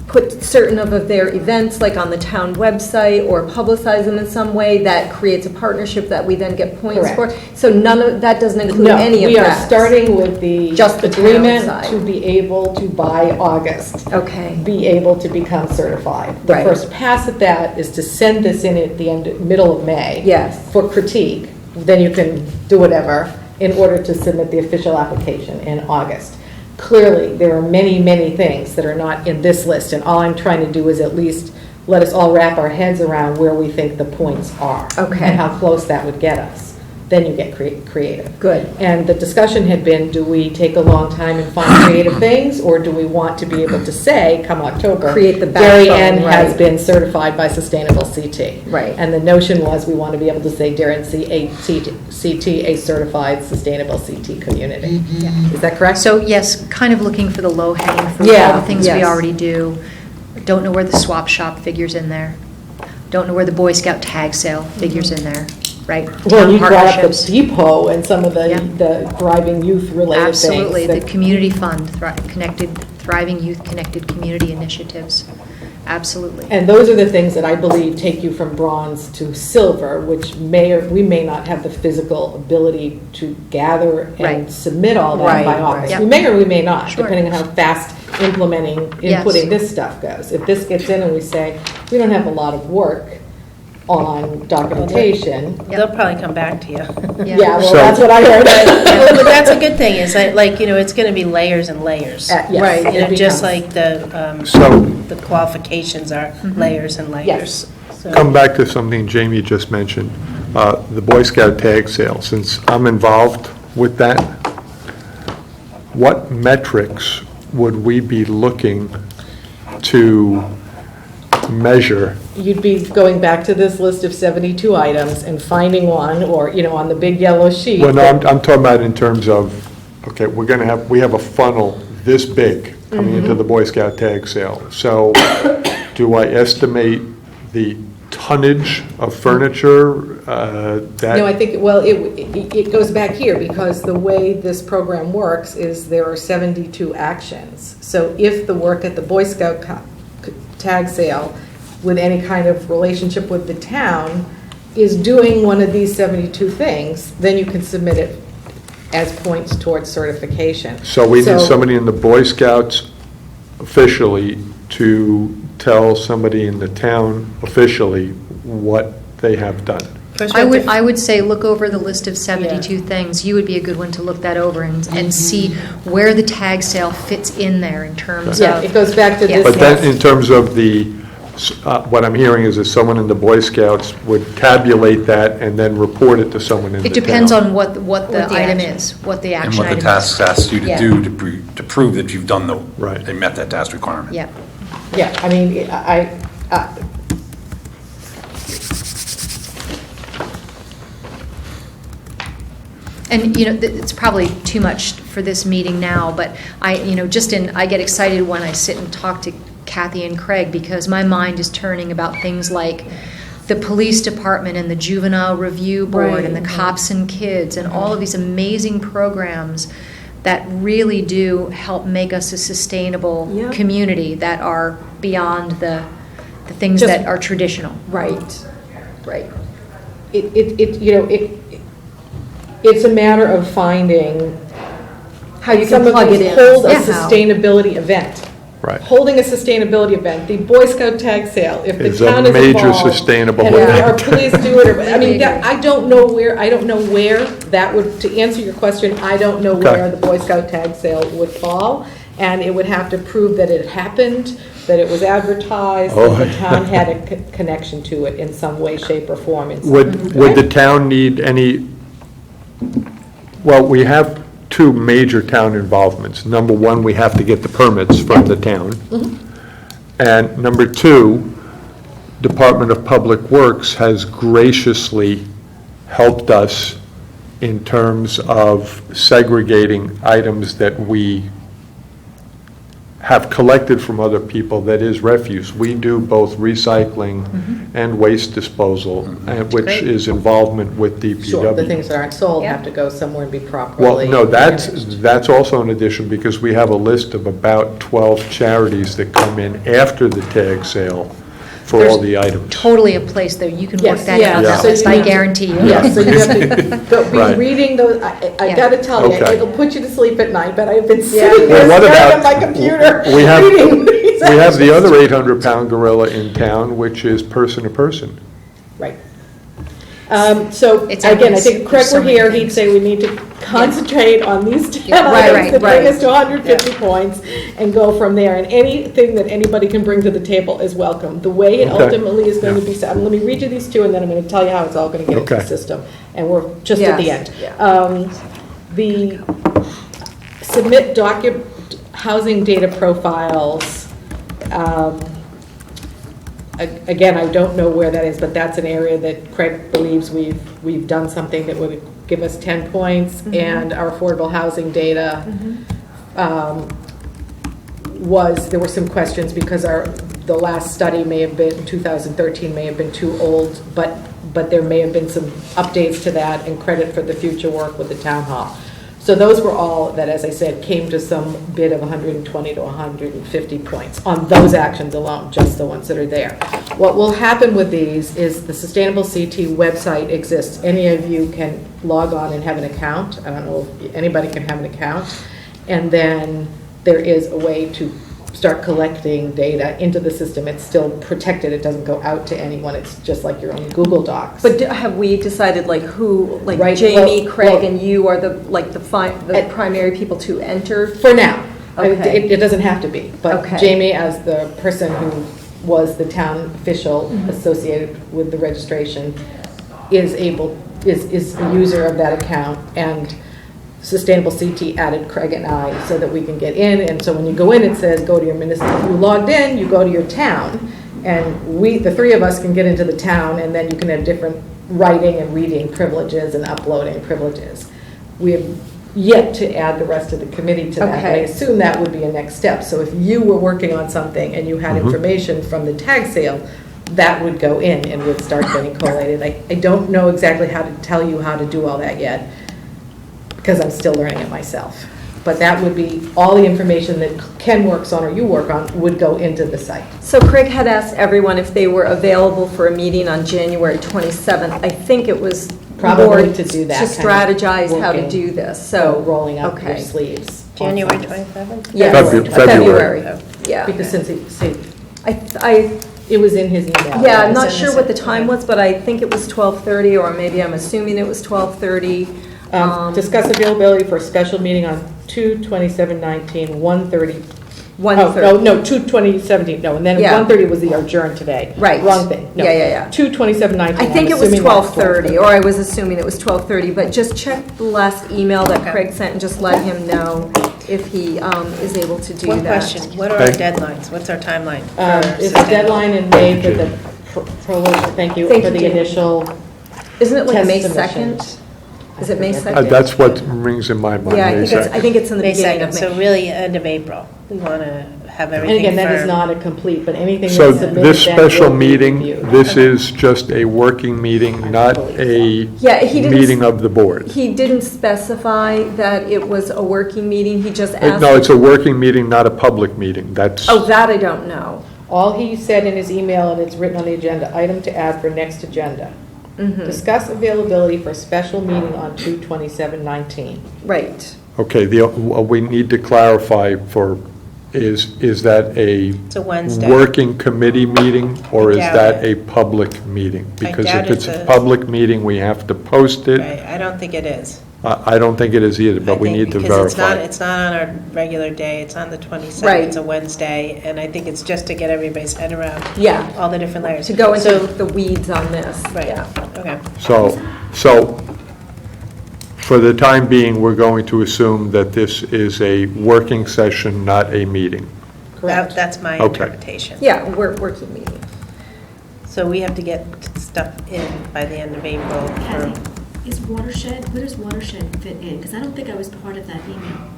put certain of their events, like on the town website, or publicize them in some way, that creates a partnership that we then get points for. Correct. So none of, that doesn't include No, any of we are that? starting with the Just the town agreement side. to be able to, by August, Okay. be able to become certified. The Right. first pass at that is to send this in at the middle of May. Yes. For critique, then you can do whatever in order to submit the official application in August. Clearly, there are many, many things that are not in this list, and all I'm trying to do is at least let us all wrap our heads around where we think the points are. Okay. And how close that would get us. Then you get creative. Good. And the discussion had been, do we take a long time and find creative things, or do we want to be able to say, come October, Create the Darien backbone, has right. been certified by Sustainable CT. Right. And the notion was, we want to be able to say Darien CT, a certified Sustainable CT community. Is that correct? So yes, kind of looking for the low-hanging fruit, Yeah, all the things we yes. already do. Don't know where the swap shop figures in there. Don't know where the Boy Scout tag sale figures in there, right? Well, Town you brought up the partnerships. depot and some of Yeah. the thriving youth-related things. Absolutely, the that- community fund, Thriving Youth Connected Community Initiatives. absolutely. And those are the things that I believe take you from bronze to silver, which we may not have the physical ability to gather Right. and submit all that Right, by right. August. Yep. We may or we may not, Sure. depending on how fast inputting Yes. this stuff goes. If this gets in and we say, we don't have a lot of work on documentation, They'll probably come back to you. yeah, well, So- that's what I heard. But that's a good thing, is like, it's going to be layers and layers. Yes, Right, it You know, just becomes- like So, the qualifications are layers and layers. Yes. So- come back to something Jamie just mentioned, the Boy Scout tag sale. Since I'm involved with that, what metrics would we be looking to measure? You'd be going back to this list of 72 items and finding one, or, on the big yellow sheet. Well, no, I'm talking about in terms of, okay, we have a funnel this big coming into the Boy Scout tag sale. So do I estimate the tonnage of furniture that? No, I think, well, it goes back here, because the way this program works is there are 72 actions. So if the work at the Boy Scout tag sale, with any kind of relationship with the town, is doing one of these 72 things, then you can submit it as points towards certification. So we need somebody in the Boy Scouts officially to tell somebody in the town officially what they have done. First we I have would, to- I would say, look over the list of 72 things. You would be a good one to look that over and see where the tag sale fits in there in terms Yeah, it of, goes back to Yeah. this. But then, in terms of what I'm hearing is that someone in the Boy Scouts would tabulate that and then report it to someone in the town. it depends on what the the item action. is, what the And action what item the is. task asks you to Yeah. do to prove that you've done Right. they met that task requirement. Yeah. Yeah, I mean, And, it's probably too much for this meeting now, but I get excited when I sit and talk to Kathy and Craig, because my mind is turning about things like the police department and the juvenile review board and the cops and kids and all of these amazing programs that really do help make us a sustainable Yeah. community, that are beyond the things Just- that are traditional. Right, right. It's a matter of finding How you some can of plug it these in. hold a Yeah, how. sustainability event. Right. Holding a sustainability event, the Boy Scout tag sale, if the Is a town is major involved, sustainable and event. our police do it, I mean, Completely I don't know where that would, to answer your question, I don't know Okay. where the Boy Scout tag sale would fall, and it would have to prove that it happened, that it was advertised, Oh. that the town had a connection to it in some way, shape, or form. Would the town need any, well, we have two major town involvements. Number one, we have to get the permits from the town. And number two, Department of Public Works has graciously helped us in terms of segregating items that we have collected from other people that is refuse. We do both recycling and waste disposal, which Great. is involvement with DPW. Sure, the things that aren't sold Yeah. have to go somewhere and be properly Well, no, managed. that's also an addition, because we have a list of about 12 charities that come in after the tag sale for all the items. Totally a place that you can work Yes, that yeah, out, so that list, you I have to- guarantee you. Yeah, so you have to go, be Right. reading those, I Yeah. gotta tell you, Okay. it'll put you to sleep at night, but I've been sitting Well, here what staring at about- my computer, we have- reading these We have the actions. other 800-pound gorilla in town, which is person to person. Right. So, It's again, I endless. think if Craig There's so were many here, he'd things. say we need to concentrate on these 10 Yeah, right, items that right, bring us to right. 150 points and go from there. And anything that anybody can bring to the table is welcome. The way it Okay. ultimately is going to Yeah. be set, let me read you these two, and then I'm going to tell you how it's all going to get into the Okay. system. And we're just at the Yes, end. The submit housing data profiles. Again, I don't know where that is, but that's an area that Craig believes we've done something that would give us 10 points. And our affordable housing data there were some questions because the last study may have been, 2013 may have been too old, but there may have been some updates to that and credit for the future work with the town hall. So those were all that, as I said, came to some bid of 120 to 150 points on those actions alone, just the ones that are there. What will happen with these is the Sustainable CT website exists. Any of you can log on and have an account. I don't know if anybody can have an account. And then there is a way to start collecting data into the system. It's still protected. It doesn't go out to anyone. It's just like your own Google Docs. But have we decided like who, like Right, Jamie, well- Craig, well- and you are the primary people to enter? For now. Okay. It doesn't have to be. But Okay. Jamie, as the person who was the town official associated with the registration, is a user of that account. And Sustainable CT added Craig and I so that we can get in. And so when you go in, it says, go to your municipal. If you logged in, you go to your town. And the three of us can get into the town, and then you can have different writing and reading privileges and uploading privileges. We have yet to add the rest of the committee to that. Okay. I assume that would be a next step. So if you were working on something and you had information from the tag sale, that would go in and would start getting collated. I don't know exactly how to tell you how to do all that yet, because I'm still learning it myself. But that would be, all the information that Ken works on or you work on would go into the site. So Craig had asked everyone if they were available for a meeting on January 27th. I think it was Probably more to do that to kind of strategize how to working. do this, So so. rolling up your okay. sleeves. January on something. 27th? Yes, February. Yeah. Because since I, it was in his email. yeah, I'm It's not in sure this- what the time was, but I think it was 12:30, or maybe I'm assuming it was 12:30. Discuss availability for a special meeting on 2/27/19, 1:30. 1:30. Oh, no, 2/20/17, no, and then Yeah. 1:30 was the adjourn today. Right. Wrong thing. No. Yeah, yeah, yeah. 2/27/19. I think I'm it was assuming that's 12:30, or I was assuming it was 12:30, but just check the last email that Okay. Craig sent and just let him know if he is able to do that. One question, what are our Thank- deadlines? What's our timeline? for Is the sustainable? deadline in May for the, thank you, Thank for you, the Jamie. initial Isn't it like test May submission. 2nd? Is it May 2nd? That's what rings in my mind. Yeah, May I 2nd. think it's in the May beginning 2nd, of May. so really end of April. We want to have And everything again, that is firm. not a complete, but anything So that's submitted. this then special will be meeting, reviewed. this is just a working meeting, not a Yeah, he didn't. meeting of the board. He didn't specify that it was a working meeting, he just asked. No, it's a working meeting, not a public meeting. That's, Oh, that I don't know. All he said in his email, and it's written on the agenda, item to add for next agenda. Mhm. Discuss availability for a special meeting on 2/27/19. Right. okay, what we need to clarify is that a It's a Wednesday. working committee meeting, or I is doubt that a it. public meeting? Because doubt if it's it's a a- public meeting, we have to post it. Right, I don't think it is. I don't think it is either, I but we think need to because verify. it's not on our regular day, it's on the 27th, Right. it's a Wednesday, and I think it's just to get everybody's head around Yeah, all the different layers. to go into So- the weeds on this, Right, yeah. okay. So, for the time being, we're going to assume that this is a working session, not a meeting. Correct. That's my Okay. interpretation. Yeah, working meeting. So we have to get stuff in by the end of April for, Kathy, is watershed, where does watershed fit in? Because I don't think I was part of that email.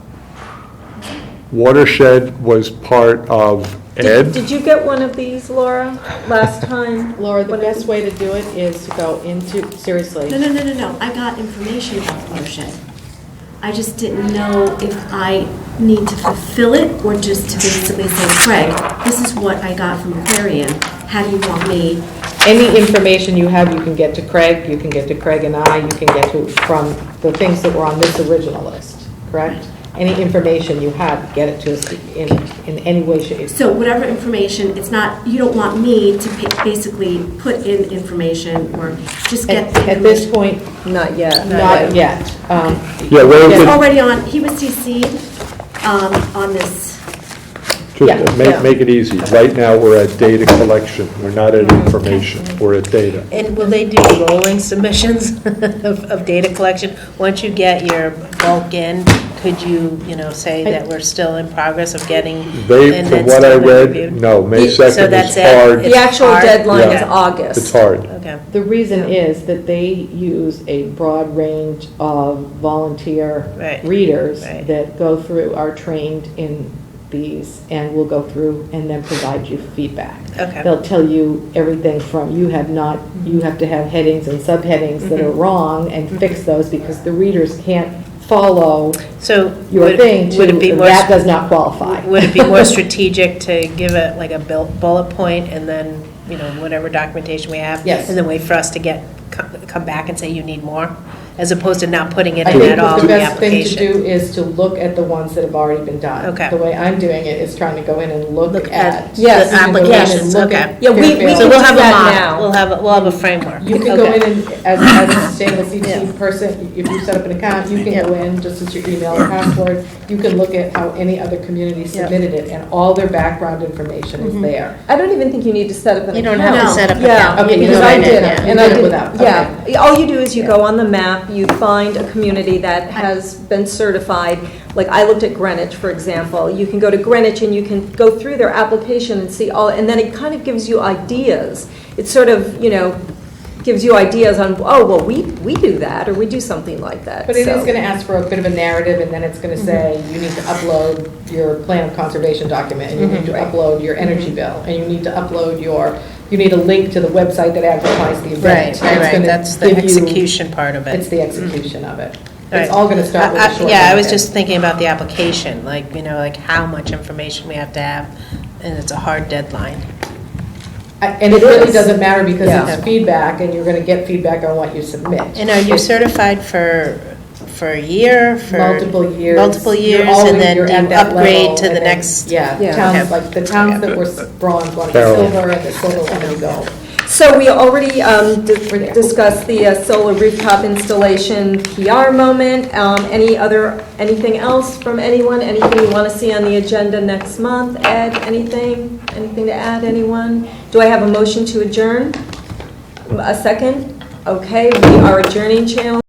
Watershed was part of Ed. Did you get one of these, Laura, last time? Laura, the What best is- way to do it is to go into, seriously. No. I got information about watershed. I just didn't know if I need to fulfill it or just to basically say, Craig, this is what I got from Aquarian. How do you want me? Any information you have, you can get to Craig, you can get to Craig and I, you can get to, from the things that were on this original list, correct? Any information you have, get it to us in any way, shape. So whatever information, it's not, you don't want me to basically put in information or just get the At this information. point, Not yet. not yet. Yeah, where It's is it? already on, he was CC'd on this. Yeah, Just yeah. make it easy. Right now, we're at data collection. We're not at information. We're at data. and will they do rolling submissions of data collection? Once you get your bulk in, could you, say that we're still in progress of getting? They, and from then what I still read, reviewed? no, May So 2nd that's is it? hard. It's The actual hard? deadline is Yeah. August. It's hard. Okay. The reason is that they use a broad range of volunteer Right, readers right. that go through, are trained in these, and will go through and then provide you feedback. Okay. They'll tell you everything from, you have to have headings and subheadings that are wrong and fix those, because the readers can't follow So your would thing would it to, be more that does not qualify. Would it be more strategic to give it like a bullet point and then, whatever documentation we have? Yes. And then wait for us to come back and say you need more, as opposed to not putting it I in think at all what in the the best thing to application? do is to look at the ones that have already been done. Okay. The way I'm doing it is trying to go in and look Look at. at Yes. the you can go in and applications, look at okay. Yeah, we Fairfield. So can we'll do have a that model, now. we'll have a framework. You can go Okay. in and, as a sustainable Yeah. CT person, if you set up an account, you can Yeah. go in, just as your email and password, you can look at how any other community Yeah. submitted it, and all their background information is there. I don't even think you need to set up an You account. don't have to set up an Yeah, account. Okay, You because can I go in did, yeah. You and did I it did, without, yeah. All you do is you go on the map, you find a community that has been certified. Like, I looked at Greenwich, for example. You can go to Greenwich and you can go through their application and see all, and then it kind of gives you ideas. It sort of, gives you ideas on, oh, well, we do that, or we do something like that. But it So- is going to ask for a bit of a narrative, and then it's going to say, you need to upload your plan of conservation document, and you need to upload your energy bill, and you need to upload you need a link to the website that advertised the event. Right, It's right, gonna that's the give you- execution part of it. It's the execution of it. Right. It's all going to start with a short. Yeah, I was narrative. just thinking about the application, like how much information we have to have, and it's a hard deadline. And it really doesn't matter because Yeah. it's feedback, and you're going to get feedback on what you submit. And are you It's certified for a year, for? Multiple years. Multiple You're years, always- and then you're do at you that upgrade level, to and the then- next? Yeah, Yeah. towns, Okay. like the towns that were bronze want to be Parallel. silver, and the silver want to be gold. So we already We're there. discussed the solar rooftop installation PR moment. Anything else from anyone? Anything you want to see on the agenda next month? Ed, anything? Anything to add, anyone? Do I have a motion to adjourn? A second? Okay, we are adjourning, channel.